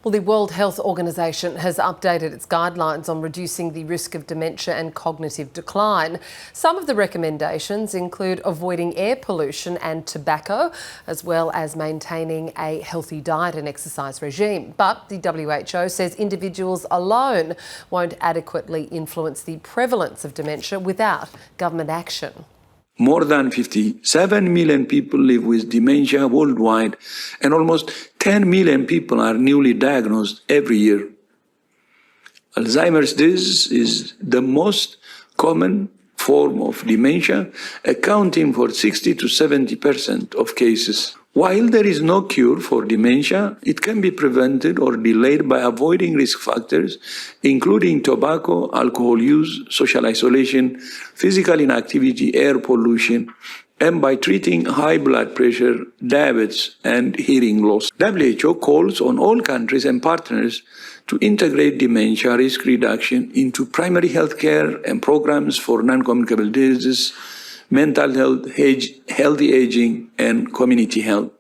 Well, the World Health Organization has updated its guidelines on reducing the risk of dementia and cognitive decline. Some of the recommendations include avoiding air pollution and tobacco, as well as maintaining a healthy diet and exercise regime. But the WHO says individuals alone won't adequately influence the prevalence of dementia without government action. More than 57 million people live with dementia worldwide, and almost 10 million people are newly diagnosed every year. Alzheimer's disease is the most common form of dementia, accounting for 60 to 70% of cases. While there is no cure for dementia, it can be prevented or delayed by avoiding risk factors, including tobacco, alcohol use, social isolation, physical inactivity, air pollution, and by treating high blood pressure, diabetes, and hearing loss. WHO calls on all countries and partners to integrate dementia risk reduction into primary health care and programs for non-communicable diseases, mental health, healthy aging, and community health.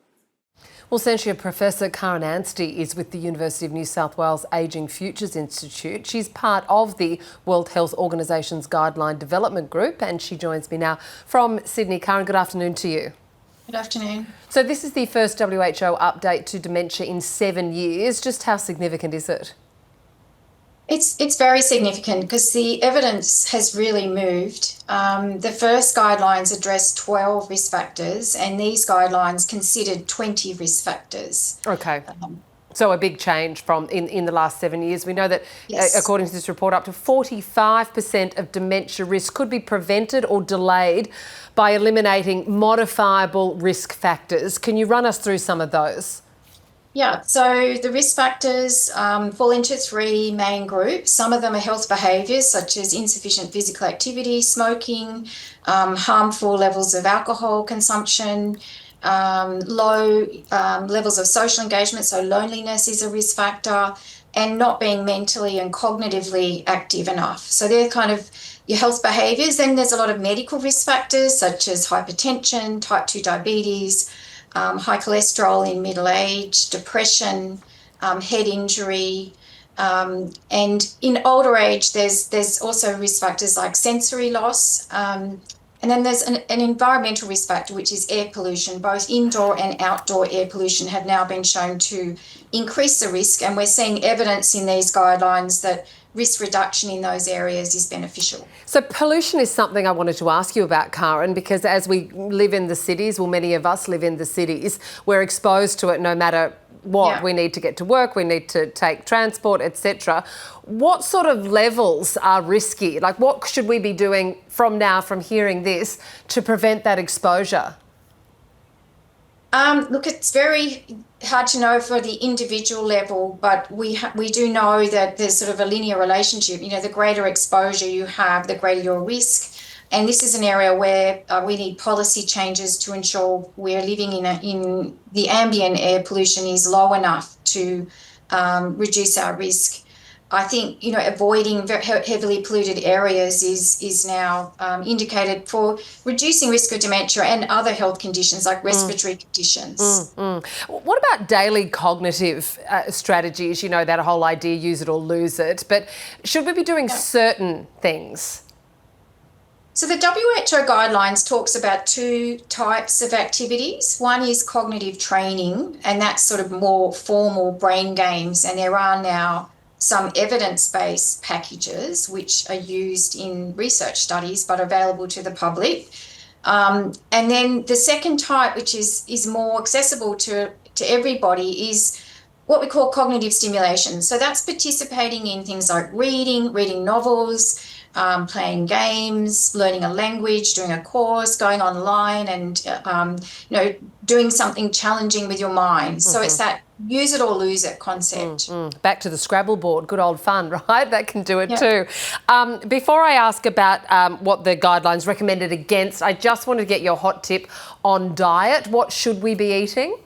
Well, Associate Professor Kaarin Anstey is with the University of New South Wales Ageing Futures Institute. She's part of the World Health Organization's Guideline Development Group, and she joins me now from Sydney. Kaarin, good afternoon to you. Good afternoon. So this is the first WHO update to dementia in 7 years. Just how significant is it? It's very significant because the evidence has really moved. The first guidelines addressed 12 risk factors, and these guidelines considered 20 risk factors. Okay. So a big change from in the last 7 years. We know that, Yes. According to this report, up to 45% of dementia risk could be prevented or delayed by eliminating modifiable risk factors. Can you run us through some of those? Yeah, so the risk factors fall into three main groups. Some of them are health behaviours such as insufficient physical activity, smoking, harmful levels of alcohol consumption, low levels of social engagement, so loneliness is a risk factor, and not being mentally and cognitively active enough. So they're kind of your health behaviours. Then there's a lot of medical risk factors such as hypertension, type 2 diabetes, high cholesterol in middle age, depression, head injury, and in older age there's also risk factors like sensory loss, and then there's an environmental risk factor, which is air pollution. Both indoor and outdoor air pollution have now been shown to increase the risk, and we're seeing evidence in these guidelines that risk reduction in those areas is beneficial. So pollution is something I wanted to ask you about, Kaarin, because as we live in the cities, well, many of us live in the cities, we're exposed to it no matter what. Yeah. We need to get to work, we need to take transport, etc. What sort of levels are risky? Like, what should we be doing from now, from hearing this, to prevent that exposure? Look, it's very hard to know for the individual level, but we do know that there's sort of a linear relationship. You know, the greater exposure you have, the greater your risk. And this is an area where we need policy changes to ensure we're living in the ambient air pollution is low enough to reduce our risk. I think, you know, avoiding heavily polluted areas is now indicated for reducing risk of dementia and other health conditions like respiratory conditions. What about daily cognitive strategies? You know, that whole idea, use it or lose it. But should we be doing certain things? So the WHO guidelines talks about two types of activities. One is cognitive training, and that's sort of more formal brain games, and there are now some evidence-based packages which are used in research studies but available to the public. And then the second type, which is more accessible to everybody, is what we call cognitive stimulation. So that's participating in things like reading novels, playing games, learning a language, doing a course, going online, and you know, doing something challenging with your mind. So it's that use it or lose it concept. Back to the Scrabble board, good old fun, right? That can do it too. Before I ask about what the guidelines recommended against, I just want to get your hot tip on diet. What should we be eating?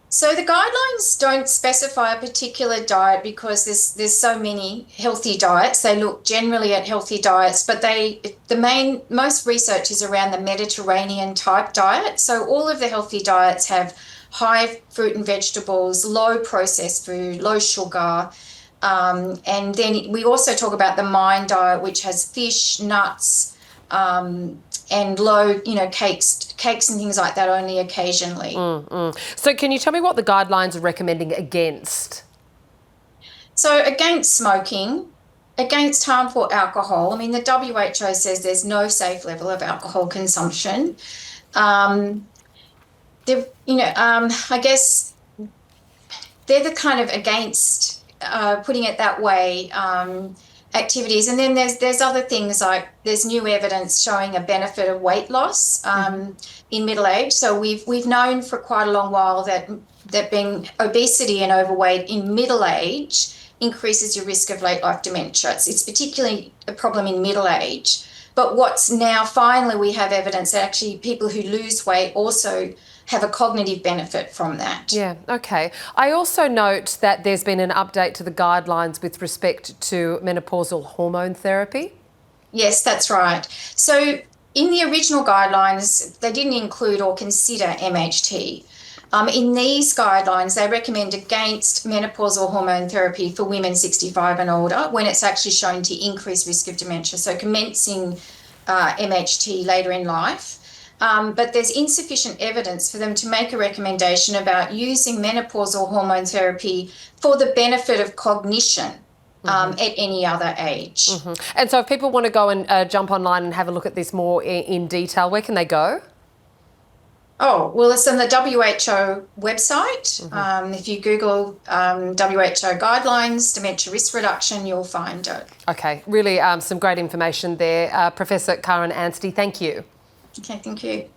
So the guidelines don't specify a particular diet because there's so many healthy diets. They look generally at healthy diets, but most research is around the Mediterranean type diet. So all of the healthy diets have high fruit and vegetables, low processed food, low sugar. And then we also talk about the MIND diet, which has fish, nuts, and low, cakes and things like that only occasionally. So can you tell me what the guidelines are recommending against? So against smoking, against harmful alcohol, I mean, the WHO says there's no safe level of alcohol consumption. I guess they're the kind of against, putting it that way, activities. And then there's other things like there's new evidence showing a benefit of weight loss in middle age. So we've known for quite a long while that being obesity and overweight in middle age increases your risk of late life dementia. It's particularly a problem in middle age. But what's now finally we have evidence that actually people who lose weight also have a cognitive benefit from that. Yeah, okay. I also note that there's been an update to the guidelines with respect to menopausal hormone therapy. Yes, that's right. So in the original guidelines, they didn't include or consider MHT. In these guidelines, they recommend against menopausal hormone therapy for women 65 and older when it's actually shown to increase risk of dementia, so commencing MHT later in life. But there's insufficient evidence for them to make a recommendation about using menopausal hormone therapy for the benefit of cognition at any other age. And so if people want to go and jump online and have a look at this more in detail, where can they go? Oh, well, it's on the WHO website. If you Google WHO guidelines, dementia risk reduction, you'll find it. Okay, really some great information there. Professor Kaarin Anstey, thank you. Okay, thank you.